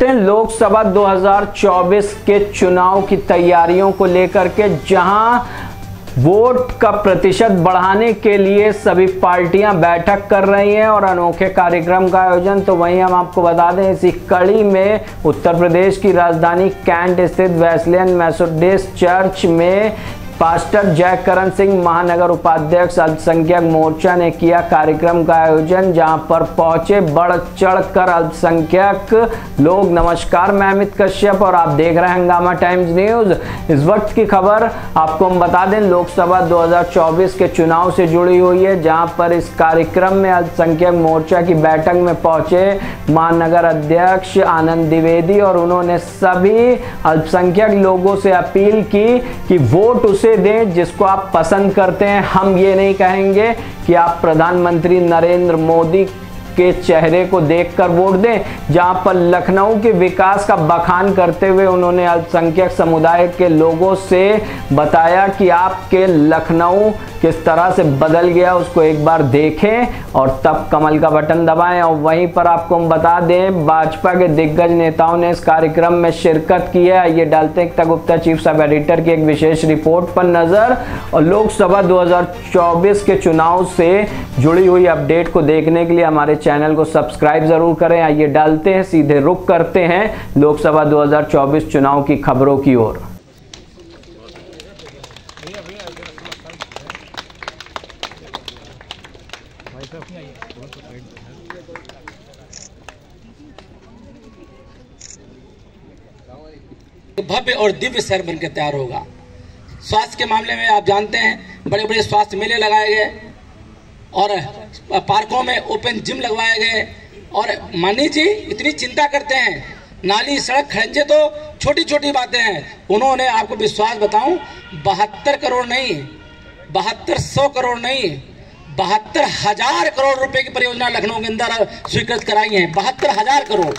लोकसभा 2024 के चुनाव की तैयारियों को लेकर के, जहां वोट का प्रतिशत बढ़ाने के लिए सभी पार्टियां बैठक कर रही हैं और अनोखे कार्यक्रम का आयोजन। तो वहीं हम आपको बता दें, इसी कड़ी में उत्तर प्रदेश की राजधानी कैंट स्थित वेस्लेयन मेथोडिस्ट चर्च में पास्टर जयकरण सिंह महानगर उपाध्यक्ष अल्पसंख्यक मोर्चा ने किया कार्यक्रम का आयोजन, जहां पर पहुंचे बढ़ चढ़कर अल्पसंख्यक लोग। नमस्कार, मैं अमित कश्यप और आप देख रहे हैं हंगामा टाइम्स न्यूज। इस वक्त की खबर आपको हम बता दें, लोकसभा 2024 के चुनाव से जुड़ी हुई है, जहां पर इस कार्यक्रम में अल्पसंख्यक मोर्चा की बैठक में पहुंचे महानगर अध्यक्ष आनंद द्विवेदी और उन्होंने सभी अल्पसंख्यक लोगों से अपील की कि वोट उसे दें जिसको आप पसंद करते हैं। हम ये नहीं कहेंगे कि आप प्रधानमंत्री नरेंद्र मोदी के चेहरे को देखकर वोट दें। जहां पर लखनऊ के विकास का बखान करते हुए उन्होंने अल्पसंख्यक समुदाय के लोगों से बताया कि आपके लखनऊ किस तरह से बदल गया, उसको एक बार देखें और तब कमल का बटन दबाएं। और वहीं पर आपको हम बता दें, भाजपा के दिग्गज नेताओं ने इस कार्यक्रम में शिरकत की है। ये डालते एकता गुप्ता चीफ सब एडिटर की एक विशेष रिपोर्ट पर नजर, और लोकसभा 2024 के चुनाव से जुड़ी हुई अपडेट को देखने के लिए हमारे चैनल को सब्सक्राइब जरूर करें। आइए डालते हैं, सीधे रुख करते हैं लोकसभा 2024 चुनाव की खबरों की ओर। भव्य और दिव्य शहर बनकर तैयार होगा। स्वास्थ्य के मामले में आप जानते हैं, बड़े बड़े स्वास्थ्य मेले लगाए गए और पार्कों में ओपन जिम लगवाए गए। और मानी जी इतनी चिंता करते हैं, नाली सड़क खड़ंजे तो छोटी छोटी बातें हैं। उन्होंने, आपको विश्वास बताऊं, 72 करोड़ नहीं, 7200 करोड़ नहीं, 72,000 करोड़ रुपए की परियोजना लखनऊ के अंदर स्वीकृत कराई है। 72,000 करोड़।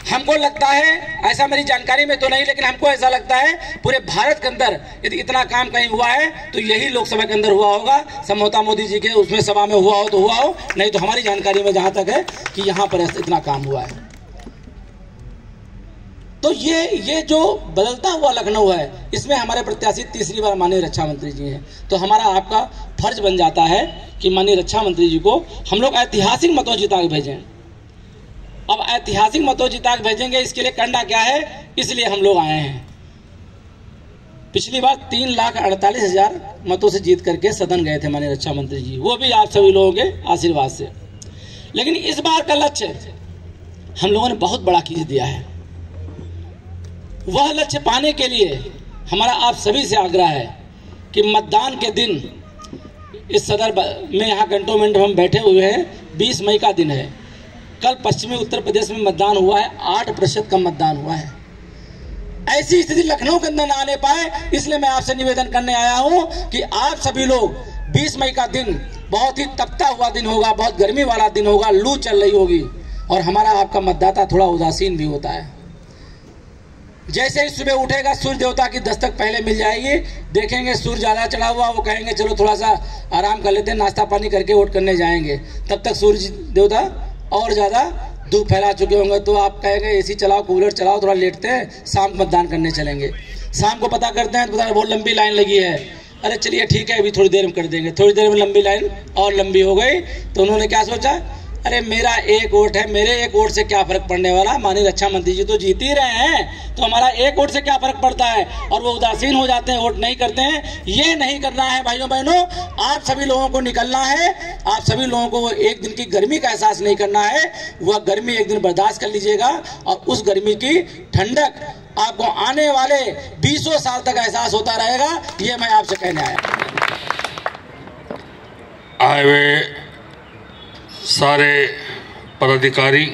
हमको लगता है, ऐसा मेरी जानकारी में तो नहीं, लेकिन हमको ऐसा लगता है पूरे भारत के अंदर यदि इतना काम कहीं हुआ है तो यही लोकसभा के अंदर हुआ होगा। संभवतः मोदी जी के उसमें सभा में हुआ हो तो हुआ हो, नहीं तो हमारी जानकारी में जहां तक है कि यहां पर इतना काम हुआ है। तो ये जो बदलता हुआ लखनऊ है, इसमें हमारे प्रत्याशी तीसरी बार माननीय रक्षा मंत्री जी हैं। तो हमारा आपका फर्ज बन जाता है कि माननीय रक्षा मंत्री जी को हम लोग ऐतिहासिक मतों जिता के भेजें। अब ऐतिहासिक मतों जिता के भेजेंगे, इसके लिए करना क्या है, इसलिए हम लोग आए हैं। पिछली बार 3,48,000 मतों से जीत करके सदन गए थे माननीय रक्षा मंत्री जी, वो भी आप सभी लोगों के आशीर्वाद से। लेकिन इस बार का लक्ष्य हम लोगों ने बहुत बड़ा खींच दिया है। वह लक्ष्य पाने के लिए हमारा आप सभी से आग्रह है कि मतदान के दिन इस सदर में, यहाँ कंटोनमेंट में हम बैठे हुए हैं, 20 मई का दिन है। कल पश्चिमी उत्तर प्रदेश में मतदान हुआ है, 8% का मतदान हुआ है। ऐसी स्थिति लखनऊ के अंदर ना आने पाए, इसलिए मैं आपसे निवेदन करने आया हूं कि आप सभी लोग 20 मई का दिन बहुत ही तपता हुआ दिन होगा, बहुत गर्मी वाला दिन होगा, लू चल रही होगी और हमारा आपका मतदाता थोड़ा उदासीन भी होता है। जैसे ही सुबह उठेगा, सूर्य देवता की दस्तक पहले मिल जाएगी, देखेंगे सूर्य ज्यादा चढ़ा हुआ, वो कहेंगे चलो थोड़ा सा आराम कर लेते हैं, नाश्ता पानी करके वोट करने जाएंगे। तब तक सूर्य देवता और ज्यादा धूप फैला चुके होंगे, तो आप कहेंगे एसी चलाओ, कूलर चलाओ, थोड़ा लेटते हैं, शाम को मतदान करने चलेंगे। शाम को पता करते हैं तो पता बहुत लंबी लाइन लगी है। अरे चलिए ठीक है, अभी थोड़ी देर में कर देंगे। थोड़ी देर में लंबी लाइन और लंबी हो गई, तो उन्होंने क्या सोचा, अरे मेरा एक वोट है, मेरे एक वोट से क्या फर्क पड़ने वाला, माननीय रक्षा मंत्री जी तो जीत ही रहे हैं, तो हमारा एक वोट से क्या फर्क पड़ता है। और वो उदासीन हो जाते हैं, वोट नहीं करते हैं। ये नहीं करना है भाइयों बहनों, आप सभी लोगों को निकलना है। आप सभी लोगों को एक दिन की गर्मी का एहसास नहीं करना है, वह गर्मी एक दिन बर्दाश्त कर लीजिएगा और उस गर्मी की ठंडक आपको आने वाले 20 साल तक एहसास होता रहेगा। ये मैं आपसे कहने आया। आए हुए सारे पदाधिकारी,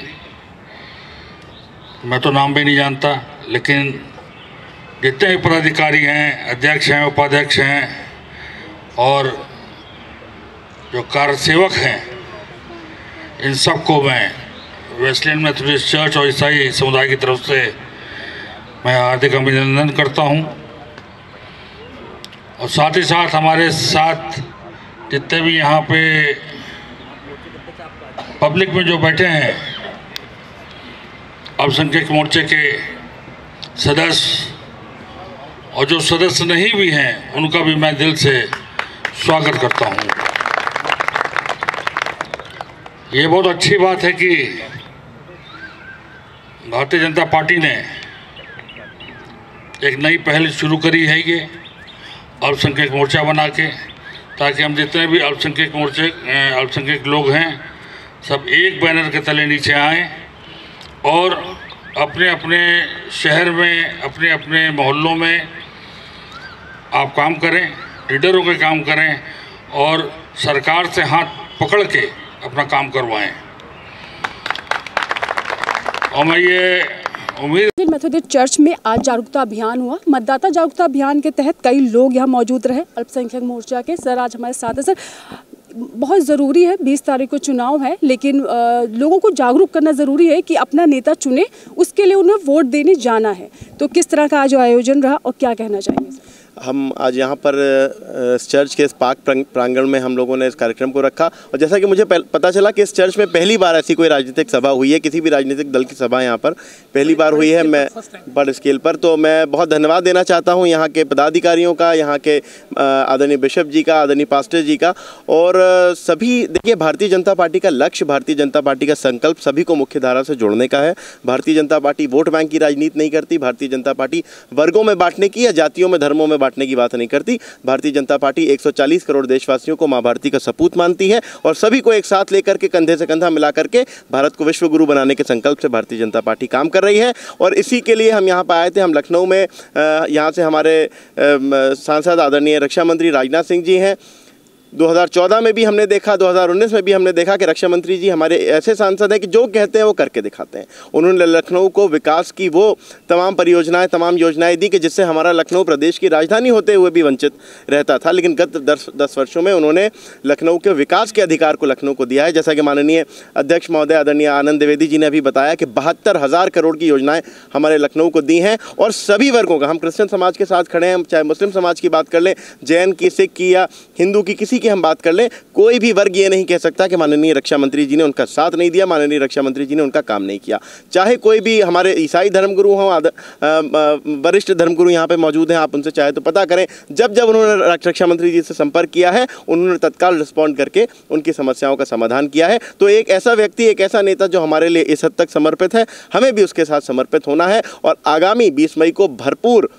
मैं तो नाम भी नहीं जानता, लेकिन जितने भी पदाधिकारी हैं, अध्यक्ष हैं, उपाध्यक्ष हैं और जो कार्यसेवक हैं, इन सबको मैं वेस्लेयन मेथोडिस्ट चर्च और ईसाई समुदाय की तरफ से मैं हार्दिक अभिनंदन करता हूं। और साथ ही साथ हमारे साथ जितने भी यहाँ पे पब्लिक में जो बैठे हैं, अल्पसंख्यक मोर्चे के सदस्य और जो सदस्य नहीं भी हैं उनका भी मैं दिल से स्वागत करता हूं। ये बहुत अच्छी बात है कि भारतीय जनता पार्टी ने एक नई पहल शुरू करी है, ये अल्पसंख्यक मोर्चा बना के, ताकि हम जितने भी अल्पसंख्यक लोग हैं सब एक बैनर के तले नीचे आएं और अपने अपने शहर में, अपने अपने मोहल्लों में आप काम करें, लीडरों के काम करें और सरकार से हाथ पकड़ के अपना काम करवाएं। और मैं ये उम्मीद मेथोडिस्ट चर्च में आज जागरूकता अभियान हुआ। मतदाता जागरूकता अभियान के तहत कई लोग यहाँ मौजूद रहे अल्पसंख्यक मोर्चा के। सर आज हमारे साथ है। सर बहुत ज़रूरी है, 20 तारीख को चुनाव है, लेकिन लोगों को जागरूक करना ज़रूरी है कि अपना नेता चुने, उसके लिए उन्हें वोट देने जाना है। तो किस तरह का आज आयोजन रहा और क्या कहना चाहेंगे? हम आज यहाँ पर चर्च के इस पार्क प्रांगण में हम लोगों ने इस कार्यक्रम को रखा और जैसा कि मुझे पता चला कि इस चर्च में पहली बार ऐसी कोई राजनीतिक सभा हुई है, किसी भी राजनीतिक दल की सभा यहाँ पर पहली बार हुई है, मैं बड़ स्केल पर। तो मैं बहुत धन्यवाद देना चाहता हूँ यहाँ के पदाधिकारियों का, यहाँ के आदरणीय बिशप जी का, आदरणीय पास्टर जी का और सभी। देखिए, भारतीय जनता पार्टी का लक्ष्य, भारतीय जनता पार्टी का संकल्प सभी को मुख्य धारा से जोड़ने का है। Bharatiya Janata party vote bank की राजनीति नहीं करती। भारतीय जनता पार्टी वर्गों में बांटने की या जातियों में, धर्मों में बांटने की बात नहीं करती। भारतीय जनता पार्टी 140 करोड़ देशवासियों को मां भारती का सपूत मानती है और सभी को एक साथ लेकर के, कंधे से कंधा मिला करके भारत को विश्व गुरु बनाने के संकल्प से भारतीय जनता पार्टी काम कर रही है। और इसी के लिए हम यहाँ पर आए थे। हम लखनऊ में, यहाँ से हमारे सांसद आदरणीय रक्षा मंत्री राजनाथ सिंह जी हैं। 2014 में भी हमने देखा, 2019 में भी हमने देखा कि रक्षा मंत्री जी हमारे ऐसे सांसद हैं कि जो कहते हैं वो करके दिखाते हैं। उन्होंने लखनऊ को विकास की वो तमाम परियोजनाएं, तमाम योजनाएं दी कि जिससे हमारा लखनऊ प्रदेश की राजधानी होते हुए भी वंचित रहता था। लेकिन गत 10 वर्षों में उन्होंने लखनऊ के विकास के अधिकार को लखनऊ को दिया है। जैसा कि माननीय अध्यक्ष महोदय आदरणीय आनंद द्विवेदी जी ने अभी बताया कि 72,000 करोड़ की योजनाएं हमारे लखनऊ को दी हैं और सभी वर्गों का, हम क्रिश्चियन समाज के साथ खड़े हैं, चाहे मुस्लिम समाज की बात कर लें, जैन की, सिख की या हिंदू की, किसी की हम बात कर लें, कोई भी वर्ग ये नहीं कह सकता कि माननीय रक्षा मंत्री जी ने उनका साथ नहीं दिया, माननीय रक्षा मंत्री जी ने उनका काम नहीं किया। चाहे कोई भी हमारे ईसाई धर्मगुरु हों, वरिष्ठ धर्मगुरु यहाँ पे मौजूद हैं, आप उनसे चाहे तो पता करें, जब जब उन्होंने रक्षा मंत्री जी से संपर्क किया है, उन्होंने तत्काल रिस्पॉन्ड करके उनकी समस्याओं का समाधान किया है। तो एक ऐसा व्यक्ति, एक ऐसा नेता जो हमारे लिए इस हद तक समर्पित है, हमें भी उसके साथ समर्पित होना है और आगामी 20 मई को भरपूर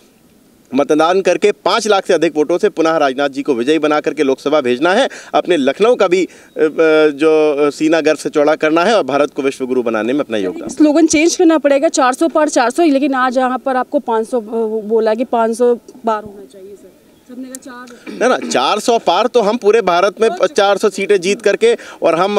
मतदान करके 5 लाख से अधिक वोटों से पुनः राजनाथ जी को विजयी बना करके लोकसभा भेजना है। अपने लखनऊ का भी जो सीना गर्व से चौड़ा करना है और भारत को विश्व गुरु बनाने में अपना योगदान। स्लोगन चेंज करना पड़ेगा, 400 पार 400, लेकिन आज यहाँ पर आपको 500 बोला कि 500 पार होना चाहिए। सर सबने कहा 4 ना 400 पार, तो हम पूरे भारत में 400 सीटें जीत करके और हम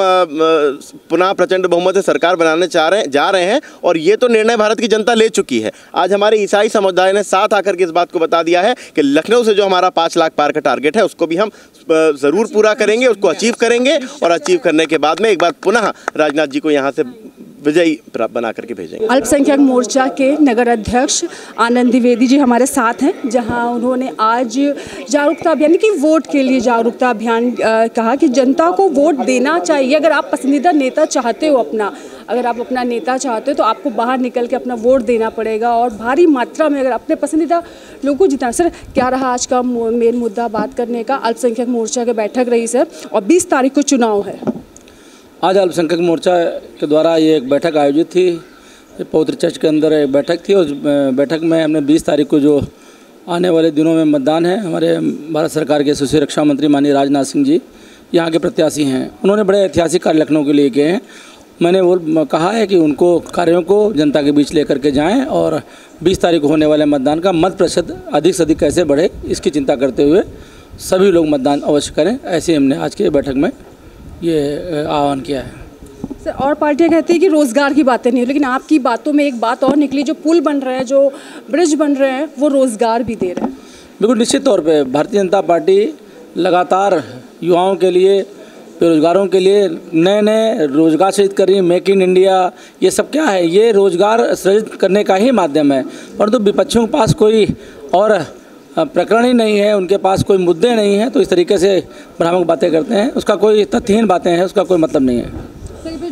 पुनः प्रचंड बहुमत से सरकार बनाने जा रहे हैं और ये तो निर्णय भारत की जनता ले चुकी है। आज हमारे ईसाई समुदाय ने साथ आकर के इस बात को बता दिया है कि लखनऊ से जो हमारा 5 लाख पार का टारगेट है उसको भी हम ज़रूर पूरा करेंगे, उसको अचीव करेंगे और अचीव करने के बाद में एक बार पुनः राजनाथ जी को यहाँ से विजयी बना करके भेजेंगे। अल्पसंख्यक मोर्चा के नगर अध्यक्ष आनंद द्विवेदी जी हमारे साथ हैं, जहां उन्होंने आज जागरूकता अभियान की, वोट के लिए जागरूकता अभियान कहा कि जनता को वोट देना चाहिए। अगर आप पसंदीदा नेता चाहते हो अगर आप अपना नेता चाहते हो तो आपको बाहर निकल के अपना वोट देना पड़ेगा और भारी मात्रा में अगर अपने पसंदीदा लोगों को जिताना। सर क्या रहा आज का मेन मुद्दा बात करने का? अल्पसंख्यक मोर्चा की बैठक रही सर और 20 तारीख को चुनाव है। आज अल्पसंख्यक मोर्चा के द्वारा ये एक बैठक आयोजित थी, पवित्र चर्च के अंदर एक बैठक थी। उस बैठक में हमने 20 तारीख को जो आने वाले दिनों में मतदान है, हमारे भारत सरकार के यशस्वी रक्षा मंत्री माननीय राजनाथ सिंह जी यहाँ के प्रत्याशी हैं। उन्होंने बड़े ऐतिहासिक कार्य लखनऊ के लिए किए हैं। मैंने वो कहा है कि उनको कार्यों को जनता के बीच लेकर के जाएं और 20 तारीख को होने वाले मतदान का मत प्रतिशत अधिक से अधिक कैसे बढ़े, इसकी चिंता करते हुए सभी लोग मतदान अवश्य करें। ऐसे हमने आज की बैठक में ये आह्वान किया है। सर और पार्टियां कहती है कि रोज़गार की बातें नहीं, लेकिन आपकी बातों में एक बात और निकली, जो पुल बन रहे हैं, जो ब्रिज बन रहे हैं, वो रोज़गार भी दे रहे हैं। बिल्कुल निश्चित तौर पे भारतीय जनता पार्टी लगातार युवाओं के लिए, बेरोजगारों के लिए नए नए रोजगार सृजित कर रही है। मेक इन इंडिया, ये सब क्या है? ये रोजगार सृजित करने का ही माध्यम है। परंतु विपक्षियों के पास कोई और प्रकरण ही नहीं है, उनके पास कोई मुद्दे नहीं हैं, तो इस तरीके से भ्रामक बातें करते हैं। उसका कोई तथ्यहीन बातें हैं, उसका कोई मतलब नहीं है।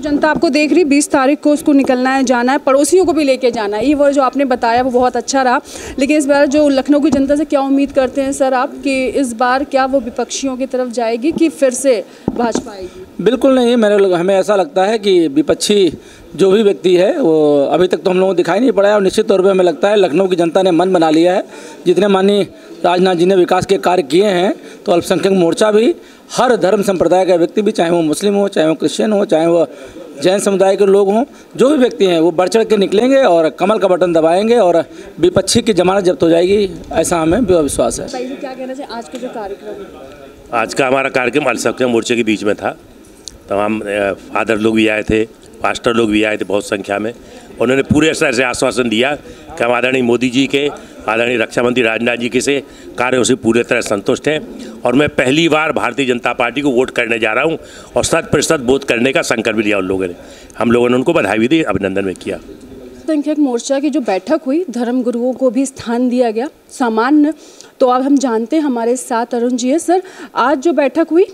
जनता आपको देख रही, 20 तारीख को उसको निकलना है, जाना है, पड़ोसियों को भी लेके जाना है। ये वो जो आपने बताया वो बहुत अच्छा रहा। लेकिन इस बार जो लखनऊ की जनता से क्या उम्मीद करते हैं सर आप कि इस बार क्या वो विपक्षियों की तरफ जाएगी कि फिर से भाजपा आएगी? बिल्कुल नहीं, हमें ऐसा लगता है कि विपक्षी जो भी व्यक्ति है वो अभी तक तो हम लोगों को दिखाई नहीं पड़ा है, और निश्चित तौर पे हमें लगता है लखनऊ की जनता ने मन बना लिया है। जितने माननीय राजनाथ जी ने विकास के कार्य किए हैं, तो अल्पसंख्यक मोर्चा भी, हर धर्म संप्रदाय का व्यक्ति भी, चाहे वो मुस्लिम हो, चाहे वो क्रिश्चियन हो, चाहे वो जैन समुदाय के लोग हों, जो भी व्यक्ति हैं वो बढ़ चढ़ के निकलेंगे और कमल का बटन दबाएंगे और विपक्षी की जमानत जब्त हो जाएगी, ऐसा हमें विश्वास है। क्या कहना चाहिए आज का जो कार्यक्रम? आज का हमारा कार्यक्रम अल्पसंख्यक मोर्चे के बीच में था। तमाम फादर लोग भी आए थे, पास्टर लोग भी आए थे बहुत संख्या में। उन्होंने पूरे तरह से आश्वासन दिया कि हम आदरणीय मोदी जी के, आदरणीय रक्षा मंत्री राजनाथ जी के से कार्यों से पूरे तरह संतुष्ट हैं, और मैं पहली बार भारतीय जनता पार्टी को वोट करने जा रहा हूं, और 100% वोट करने का संकल्प भी लिया उन लोगों ने। हम लोगों ने उनको बधाई भी दी, अभिनंदन भी किया। अल्पसंख्यक मोर्चा की जो बैठक हुई, धर्मगुरुओं को भी स्थान दिया गया सामान्य, तो अब हम जानते हैं हमारे साथ अरुण जी है। सर, आज जो बैठक हुई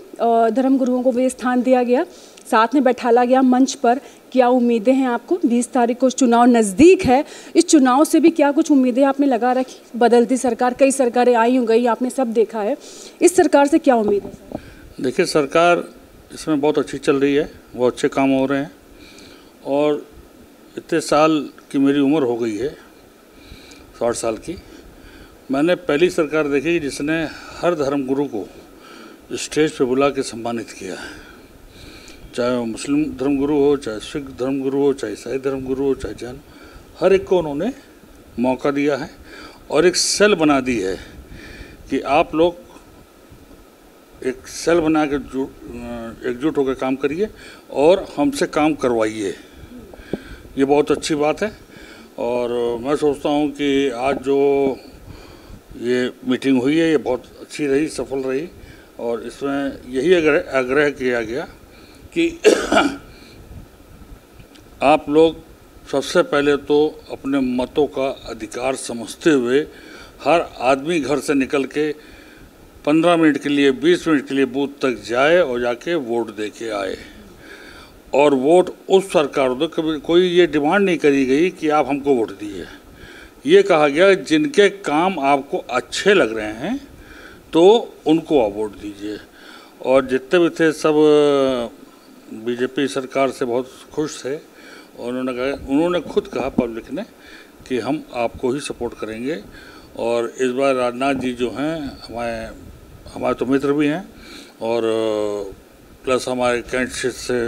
धर्मगुरुओं को भी स्थान दिया गया, साथ में बैठाला गया मंच पर, क्या उम्मीदें हैं आपको? 20 तारीख को चुनाव नज़दीक है, इस चुनाव से भी क्या कुछ उम्मीदें आपने लगा रखी? बदलती सरकार, कई सरकारें आई हो गई, आपने सब देखा है, इस सरकार से क्या उम्मीद है? देखिए, सरकार इसमें बहुत अच्छी चल रही है, बहुत अच्छे काम हो रहे हैं, और इतने साल की मेरी उम्र हो गई है, 60 साल की। मैंने पहली सरकार देखी जिसने हर धर्मगुरु को स्टेज पे बुला के सम्मानित किया है, चाहे वो मुस्लिम धर्मगुरु हो, चाहे सिख धर्मगुरु हो, चाहे ईसाई धर्मगुरु हो, चाहे जैन, हर एक को उन्होंने मौका दिया है, और एक सेल बना दी है कि आप लोग एक सेल बना के एकजुट होकर काम करिए और हमसे काम करवाइए। ये बहुत अच्छी बात है, और मैं सोचता हूँ कि आज जो ये मीटिंग हुई है ये बहुत अच्छी रही, सफल रही, और इसमें यही आग्रह किया गया कि आप लोग सबसे पहले तो अपने मतों का अधिकार समझते हुए हर आदमी घर से निकल के 15 मिनट के लिए, 20 मिनट के लिए बूथ तक जाए और जाके वोट दे के आए। और वोट उस सरकार को, कभी कोई ये डिमांड नहीं करी गई कि आप हमको वोट दीजिए, ये कहा गया जिनके काम आपको अच्छे लग रहे हैं तो उनको आप वोट दीजिए। और जितने भी थे सब बीजेपी सरकार से बहुत खुश थे, और उन्होंने खुद कहा पब्लिक ने कि हम आपको ही सपोर्ट करेंगे। और इस बार राजनाथ जी जो हैं हमारे तो मित्र भी हैं, और प्लस हमारे कैंडिडेट से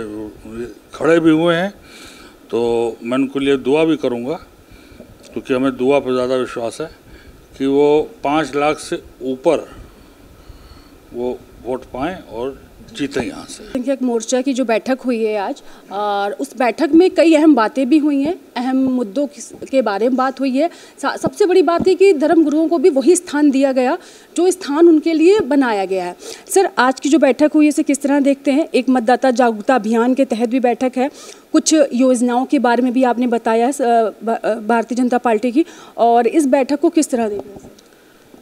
खड़े भी हुए हैं, तो मैं उनके लिए दुआ भी करूंगा, क्योंकि हमें दुआ पर ज़्यादा विश्वास है कि वो 5 लाख से ऊपर वो वोट पाएँ और जीते यहाँ से। अल्पसंख्यक मोर्चा की जो बैठक हुई है आज, और उस बैठक में कई अहम बातें भी हुई हैं, अहम मुद्दों के बारे में बात हुई है। सबसे बड़ी बात है कि धर्मगुरुओं को भी वही स्थान दिया गया जो स्थान उनके लिए बनाया गया है। सर, आज की जो बैठक हुई है इसे किस तरह देखते हैं? एक मतदाता जागरूकता अभियान के तहत भी बैठक है, कुछ योजनाओं के बारे में भी आपने बताया है भारतीय जनता पार्टी की, और इस बैठक को किस तरह देखते हैं?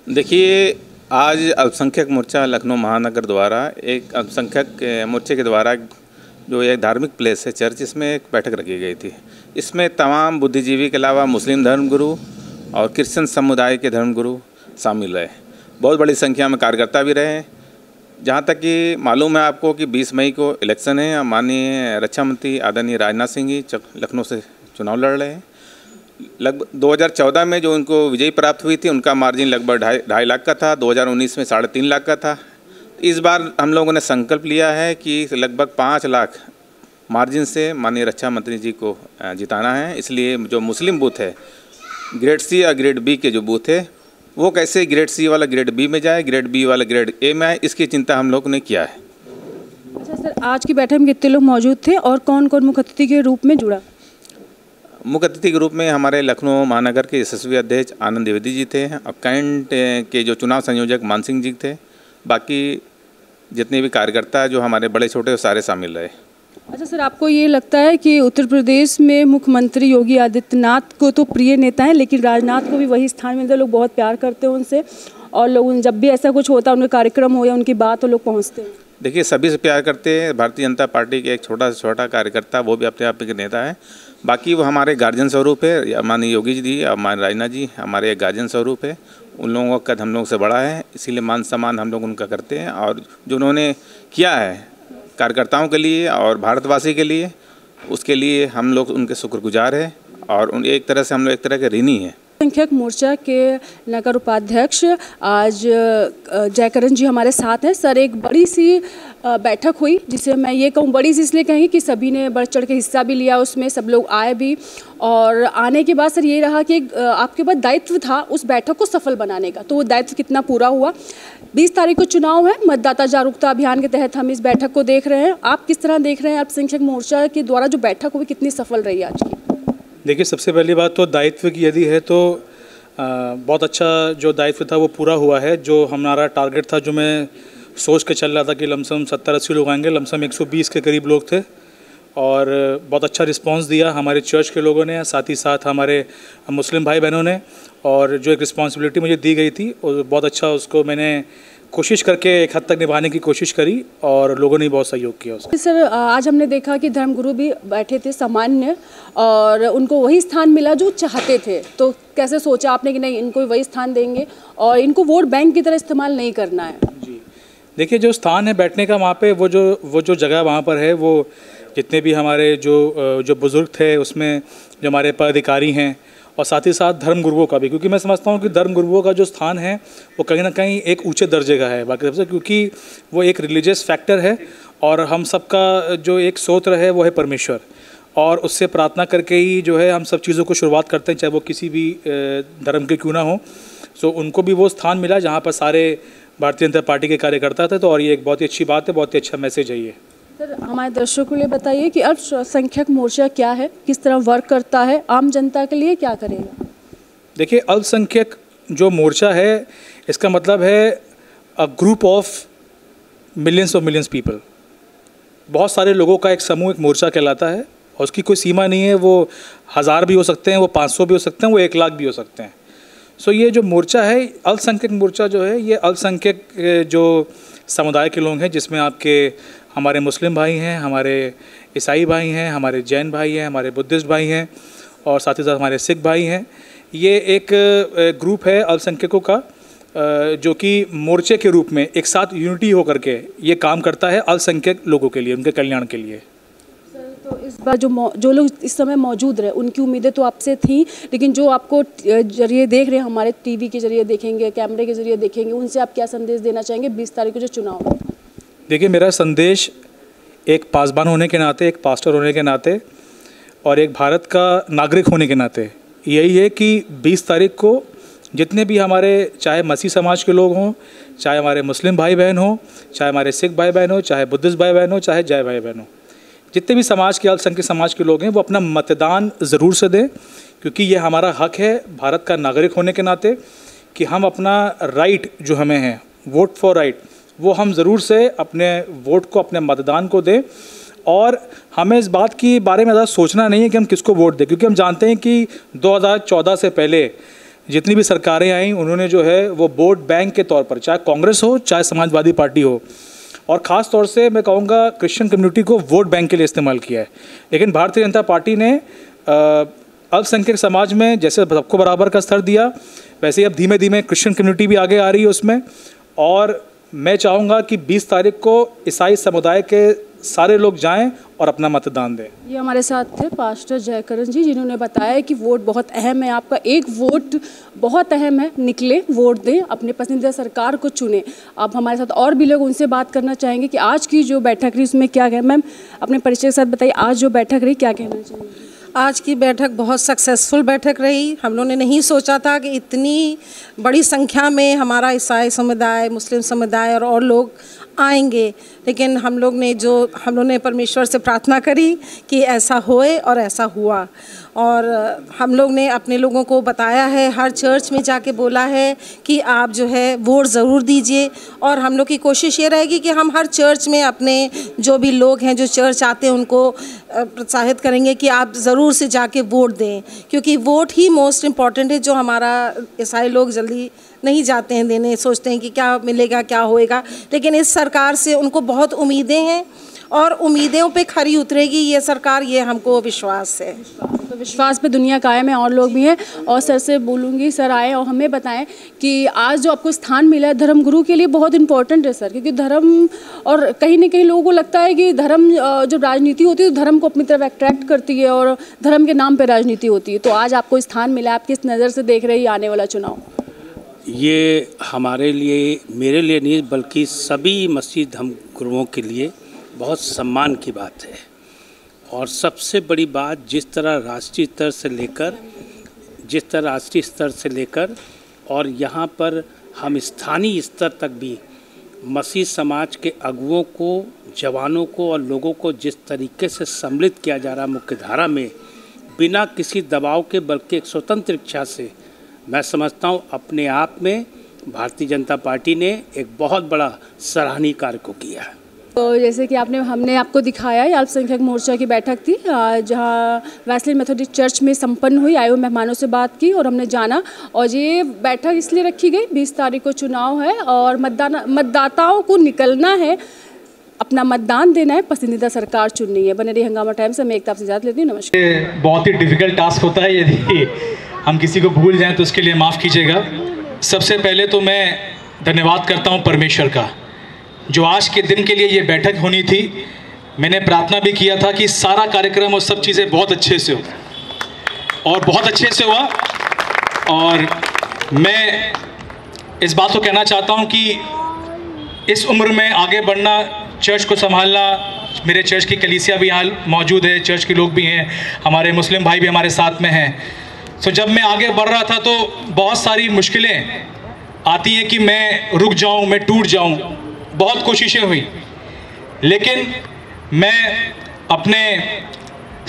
देखिए, आज अल्पसंख्यक मोर्चा लखनऊ महानगर द्वारा एक अल्पसंख्यक मोर्चे के द्वारा जो एक धार्मिक प्लेस है चर्च, इसमें एक बैठक रखी गई थी। इसमें तमाम बुद्धिजीवी के अलावा मुस्लिम धर्मगुरु और क्रिश्चियन समुदाय के धर्मगुरु शामिल रहे। बहुत बड़ी संख्या में कार्यकर्ता भी रहे। जहाँ तक कि मालूम है आपको कि 20 मई को इलेक्शन है, माननीय रक्षा मंत्री आदरणीय राजनाथ सिंह जी लखनऊ से चुनाव लड़ रहे हैं। लगभग 2014 में जो उनको विजय प्राप्त हुई थी उनका मार्जिन लगभग 2.5 लाख का था, 2019 में 3.5 लाख का था। इस बार हम लोगों ने संकल्प लिया है कि लगभग 5 लाख मार्जिन से माननीय रक्षा मंत्री जी को जिताना है। इसलिए जो मुस्लिम बूथ है, ग्रेड सी या ग्रेड बी के जो बूथ है, वो कैसे ग्रेड सी वाला ग्रेड बी में जाए, ग्रेड बी वाला ग्रेड ए में आए, इसकी चिंता हम लोग ने किया है। अच्छा सर, आज की बैठक में कितने लोग मौजूद थे और कौन कौन मुख्य अतिथि के रूप में जुड़ा? मुख्य अतिथि के रूप में हमारे लखनऊ महानगर के यशस्वी अध्यक्ष आनंद द्विवेदी जी थे, और कैंट के जो चुनाव संयोजक मान सिंह जी थे। बाकी जितने भी कार्यकर्ता जो हमारे बड़े छोटे सारे शामिल रहे। अच्छा सर, आपको ये लगता है कि उत्तर प्रदेश में मुख्यमंत्री योगी आदित्यनाथ को तो प्रिय नेता हैं, लेकिन राजनाथ को भी वही स्थान मिलता है, लोग बहुत प्यार करते हैं उनसे, और लोग जब भी ऐसा कुछ होता है, उनका कार्यक्रम हो या उनकी बात हो, लोग पहुँचते हैं? देखिए, सभी से प्यार करते हैं। भारतीय जनता पार्टी के एक छोटा से छोटा कार्यकर्ता, वो भी अपने आप के नेता है। बाकी वो हमारे गार्जियन स्वरूप है। माननीय योगी जी, हमारे राजनाथ जी हमारे एक गार्जियन स्वरूप है। उन लोगों का कद हम लोग से बड़ा है, इसीलिए मान सम्मान हम लोग उनका करते हैं। और जो उन्होंने किया है कार्यकर्ताओं के लिए और भारतवासी के लिए, उसके लिए हम लोग उनके शुक्रगुजार हैं। और एक तरह से हम लोग एक तरह के ऋणी हैं। अल्पसंख्यक मोर्चा के नगर उपाध्यक्ष आज जयकरण जी हमारे साथ हैं। सर, एक बड़ी सी बैठक हुई, जिसे मैं ये कहूँ बड़ी सी इसलिए कहेंगे कि सभी ने बढ़ चढ़ के हिस्सा भी लिया, उसमें सब लोग आए भी। और आने के बाद सर ये रहा कि आपके पास दायित्व था उस बैठक को सफल बनाने का, तो वो दायित्व कितना पूरा हुआ? 20 तारीख को चुनाव है, मतदाता जागरूकता अभियान के तहत हम इस बैठक को देख रहे हैं। आप किस तरह देख रहे हैं अल्पसंख्यक मोर्चा के द्वारा जो बैठक हुई कितनी सफल रही आज की? देखिए, सबसे पहली बात तो दायित्व की यदि है तो बहुत अच्छा जो दायित्व था वो पूरा हुआ है। जो हमारा टारगेट था, जो मैं सोच के चल रहा था कि लमसम 70-80 लोग आएंगे, लमसम 120 के करीब लोग थे। और बहुत अच्छा रिस्पांस दिया हमारे चर्च के लोगों ने, साथ ही साथ हमारे मुस्लिम भाई बहनों ने। और जो एक रिस्पॉन्सिबिलिटी मुझे दी गई थी और बहुत अच्छा उसको मैंने कोशिश करके एक हद तक निभाने की कोशिश करी और लोगों ने बहुत सहयोग किया उसमें। सर, आज हमने देखा कि धर्मगुरु भी बैठे थे सामान्य, और उनको वही स्थान मिला जो चाहते थे। तो कैसे सोचा आपने कि नहीं, इनको वही स्थान देंगे और इनको वोट बैंक की तरह इस्तेमाल नहीं करना है? जी, देखिए, जो स्थान है बैठने का वहाँ पे, वो जो जगह वहाँ पर है, वो जितने भी हमारे जो बुज़ुर्ग थे उसमें जो हमारे पदाधिकारी हैं, और साथ ही साथ धर्मगुरुओं का भी, क्योंकि मैं समझता हूँ कि धर्मगुरुओं का जो स्थान है वो कहीं ना कहीं एक ऊंचे दर्जे का है बाकी सबसे, क्योंकि वो एक रिलीजियस फैक्टर है। और हम सबका जो एक स्तोत्र है वो है परमेश्वर, और उससे प्रार्थना करके ही जो है हम सब चीज़ों को शुरुआत करते हैं, चाहे वो किसी भी धर्म के क्यों ना हो। सो उनको भी वो स्थान मिला जहाँ पर सारे भारतीय जनता पार्टी के कार्यकर्ता थे। तो और ये एक बहुत ही अच्छी बात है, बहुत ही अच्छा मैसेज है ये। सर, हमारे दर्शकों के लिए बताइए कि अल्पसंख्यक मोर्चा क्या है, किस तरह वर्क करता है, आम जनता के लिए क्या करेगा? देखिए, अल्पसंख्यक जो मोर्चा है, इसका मतलब है a group of millions people. बहुत सारे लोगों का एक समूह एक मोर्चा कहलाता है, और उसकी कोई सीमा नहीं है। वो 1000 भी हो सकते हैं, वो 500 भी हो सकते हैं, वो 1 लाख भी हो सकते हैं। सो ये जो मोर्चा है, अल्पसंख्यक मोर्चा जो है, ये अल्पसंख्यक जो समुदाय के लोग हैं, जिसमें आपके हमारे मुस्लिम भाई हैं, हमारे ईसाई भाई हैं, हमारे जैन भाई हैं, हमारे बुद्धिस्ट भाई हैं, और साथ ही साथ हमारे सिख भाई हैं। ये एक ग्रुप है अल्पसंख्यकों का, जो कि मोर्चे के रूप में एक साथ यूनिटी होकर के ये काम करता है अल्पसंख्यक लोगों के लिए, उनके कल्याण के लिए। तो इस बार जो लोग इस समय मौजूद रहे, उनकी उम्मीदें तो आपसे थी, लेकिन जो आपको जरिए देख रहे हैं, हमारे टीवी के जरिए देखेंगे, कैमरे के जरिए देखेंगे, उनसे आप क्या संदेश देना चाहेंगे 20 तारीख को जो चुनाव है? देखिए, मेरा संदेश एक पासबान होने के नाते, एक पास्टर होने के नाते, और एक भारत का नागरिक होने के नाते यही है कि 20 तारीख को जितने भी हमारे, चाहे मसीह समाज के लोग हों, चाहे हमारे मुस्लिम भाई बहन हों, चाहे हमारे सिख भाई बहन हों, चाहे बुद्धिस्ट भाई बहन हों, चाहे जय भाई बहन हों, जितने भी समाज के, अल्पसंख्यक समाज के लोग हैं, वो अपना मतदान ज़रूर से दें, क्योंकि ये हमारा हक है भारत का नागरिक होने के नाते कि हम अपना राइट जो हमें है, वोट फॉर राइट, वो हम ज़रूर से अपने वोट को, अपने मतदान को दें। और हमें इस बात की बारे में ज़्यादा सोचना नहीं है कि हम किसको वोट दें, क्योंकि हम जानते हैं कि 2014 से पहले जितनी भी सरकारें आईं, उन्होंने जो है वो वोट बैंक के तौर पर, चाहे कांग्रेस हो चाहे समाजवादी पार्टी हो, और ख़ास तौर से मैं कहूँगा क्रिश्चियन कम्युनिटी को वोट बैंक के लिए इस्तेमाल किया है। लेकिन भारतीय जनता पार्टी ने अल्पसंख्यक समाज में जैसे सबको बराबर का स्तर दिया, वैसे ही अब धीमे धीमे क्रिश्चियन कम्युनिटी भी आगे आ रही है उसमें। और मैं चाहूँगा कि 20 तारीख को ईसाई समुदाय के सारे लोग जाएं और अपना मतदान दें। ये हमारे साथ थे पास्टर जयकरण जी, जिन्होंने बताया कि वोट बहुत अहम है, आपका एक वोट बहुत अहम है, निकले वोट दें, अपने पसंदीदा सरकार को चुनें। अब हमारे साथ और भी लोग, उनसे बात करना चाहेंगे कि आज की जो बैठक रही उसमें क्या कहें। मैम, अपने परिचय के साथ बताइए, आज जो बैठक रही क्या कहना चाहिए? आज की बैठक बहुत सक्सेसफुल बैठक रही। हम लोगों ने नहीं सोचा था कि इतनी बड़ी संख्या में हमारा ईसाई समुदाय, मुस्लिम समुदाय और लोग आएंगे, लेकिन हम लोग ने परमेश्वर से प्रार्थना करी कि ऐसा होए और ऐसा हुआ। और हम लोग ने अपने लोगों को बताया है, हर चर्च में जाके बोला है कि आप जो है वोट ज़रूर दीजिए। और हम लोग की कोशिश ये रहेगी कि हम हर चर्च में अपने जो भी लोग हैं जो चर्च आते हैं उनको प्रोत्साहित करेंगे कि आप ज़रूर से जाके वोट दें, क्योंकि वोट ही मोस्ट इम्पॉर्टेंट है। जो हमारा ईसाई लोग जल्दी नहीं जाते हैं देने, सोचते हैं कि क्या मिलेगा क्या होएगा, लेकिन इस सरकार से उनको बहुत उम्मीदें हैं और उम्मीदों पे खरी उतरेगी ये सरकार, ये हमको विश्वास है। तो विश्वास पे दुनिया कायम है और लोग भी हैं। और सर से बोलूँगी, सर आए और हमें बताएं कि आज जो आपको स्थान मिला है धर्मगुरु के लिए बहुत इंपॉर्टेंट है सर, क्योंकि धर्म और कहीं ना कहीं लोगों को लगता है कि धर्म जो राजनीति होती है तो धर्म को अपनी तरफ अट्रैक्ट करती है और धर्म के नाम पर राजनीति होती है। तो आज आपको स्थान मिला, आप किस नज़र से देख रही है आने वाला चुनाव? ये हमारे लिए, मेरे लिए नहीं बल्कि सभी मस्जिद धर्मगुरुओं के लिए बहुत सम्मान की बात है। और सबसे बड़ी बात, जिस तरह राष्ट्रीय स्तर से लेकर और यहाँ पर हम स्थानीय स्तर तक भी मसीह समाज के अगुओं को, जवानों को और लोगों को जिस तरीके से सम्मिलित किया जा रहा मुख्यधारा में बिना किसी दबाव के, बल्कि एक स्वतंत्र इच्छा से, मैं समझता हूँ अपने आप में भारतीय जनता पार्टी ने एक बहुत बड़ा सराहनीय कार्य को किया है। तो जैसे कि हमने आपको दिखाया है, अल्पसंख्यक मोर्चा की बैठक थी जहां वेस्लेन मेथोडिस्ट चर्च में संपन्न हुई। आए हुए मेहमानों से बात की और हमने जाना, और ये बैठक इसलिए रखी गई, 20 तारीख को चुनाव है और मतदाताओं को निकलना है, अपना मतदान देना है, पसंदीदा सरकार चुननी है। बने रही हंगामा टाइम से, मैं एकता आपसे इजाज़त लेती हूँ। नमस्कार। बहुत ही डिफिकल्ट टास्क होता है, यदि हम किसी को भूल जाएं तो उसके लिए माफ़ कीजिएगा। सबसे पहले तो मैं धन्यवाद करता हूँ परमेश्वर का, जो आज के दिन के लिए ये बैठक होनी थी। मैंने प्रार्थना भी किया था कि सारा कार्यक्रम और सब चीज़ें बहुत अच्छे से हो, और बहुत अच्छे से हुआ। और मैं इस बात को कहना चाहता हूँ कि इस उम्र में आगे बढ़ना, चर्च को संभालना, मेरे चर्च की कलीसिया भी यहाँ मौजूद है, चर्च के लोग भी हैं, हमारे मुस्लिम भाई भी हमारे साथ में हैं। तो जब मैं आगे बढ़ रहा था तो बहुत सारी मुश्किलें आती हैं कि मैं रुक जाऊं, मैं टूट जाऊं। बहुत कोशिशें हुई, लेकिन मैं अपने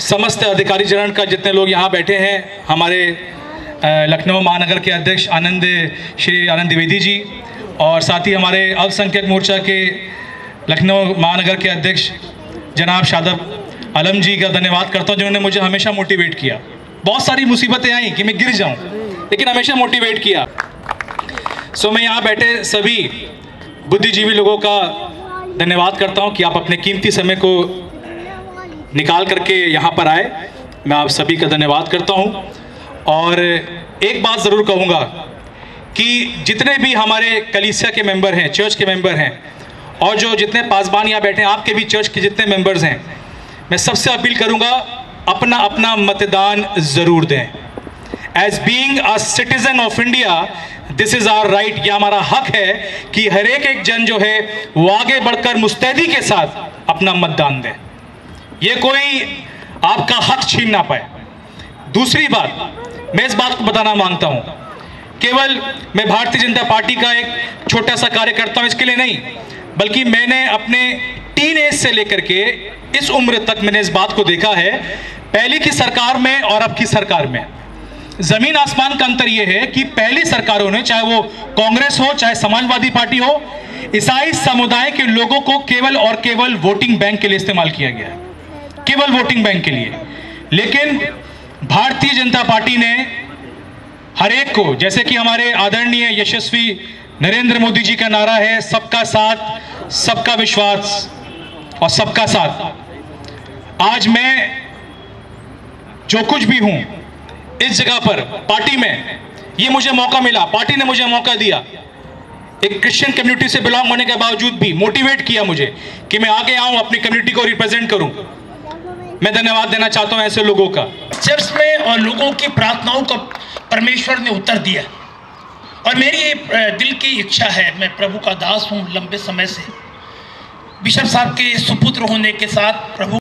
समस्त अधिकारी जनन का, जितने लोग यहाँ बैठे हैं, हमारे लखनऊ महानगर के अध्यक्ष श्री आनंद द्विवेदी जी, और साथ ही हमारे अल्पसंख्यक मोर्चा के लखनऊ महानगर के अध्यक्ष जनाब शादाब आलम जी का धन्यवाद करता हूँ, जिन्होंने मुझे हमेशा मोटिवेट किया। बहुत सारी मुसीबतें आई कि मैं गिर जाऊँ, लेकिन हमेशा मोटिवेट किया। सो मैं यहाँ बैठे सभी बुद्धिजीवी लोगों का धन्यवाद करता हूँ कि आप अपने कीमती समय को निकाल करके यहाँ पर आए। मैं आप सभी का धन्यवाद करता हूँ। और एक बात ज़रूर कहूँगा कि जितने भी हमारे कलीसिया के मेंबर हैं, चर्च के मेंबर हैं, और जो जितने पासबान यहाँ बैठे हैं, आपके भी चर्च के जितने मेंबर्स हैं, मैं सबसे अपील करूँगा, अपना अपना मतदान ज़रूर दें। As being a citizen of India, this is our right. यह हमारा हक है कि हर एक जन जो है वो आगे बढ़कर मुस्तैदी के साथ अपना मतदान दे, ये कोई आपका हक छीन ना पाए। दूसरी बात, मैं इस बात को बताना मांगता हूँ, केवल मैं भारतीय जनता पार्टी का एक छोटा सा कार्यकर्ता हूँ इसके लिए नहीं, बल्कि मैंने अपने टीन एज से लेकर के इस उम्र तक मैंने इस बात को देखा है, पहले की सरकार में और अब की सरकार में जमीन आसमान का अंतर यह है कि पहली सरकारों ने, चाहे वो कांग्रेस हो चाहे समाजवादी पार्टी हो, ईसाई समुदाय के लोगों को केवल और केवल वोटिंग बैंक के लिए इस्तेमाल किया गया, केवल वोटिंग बैंक के लिए। लेकिन भारतीय जनता पार्टी ने हर एक को, जैसे कि हमारे आदरणीय यशस्वी नरेंद्र मोदी जी का नारा है, सबका साथ, सबका विश्वास और सबका साथ। आज मैं जो कुछ भी हूं इस जगह पर पार्टी में, ये मुझे मौका मिला, पार्टी ने मुझे मौका दिया। एक क्रिश्चियन कम्युनिटी से बिलोंग होने के बावजूद भी मोटिवेट किया मुझे कि मैं आगे आऊं, अपनी कम्युनिटी को रिप्रेजेंट करूं। मैं धन्यवाद देना चाहता हूं ऐसे लोगों का। चर्च में और लोगों की प्रार्थनाओं का परमेश्वर ने उत्तर दिया, और मेरी दिल की इच्छा है, मैं प्रभु का दास हूं लंबे समय से, बिशप साहब के सुपुत्र होने के साथ प्रभु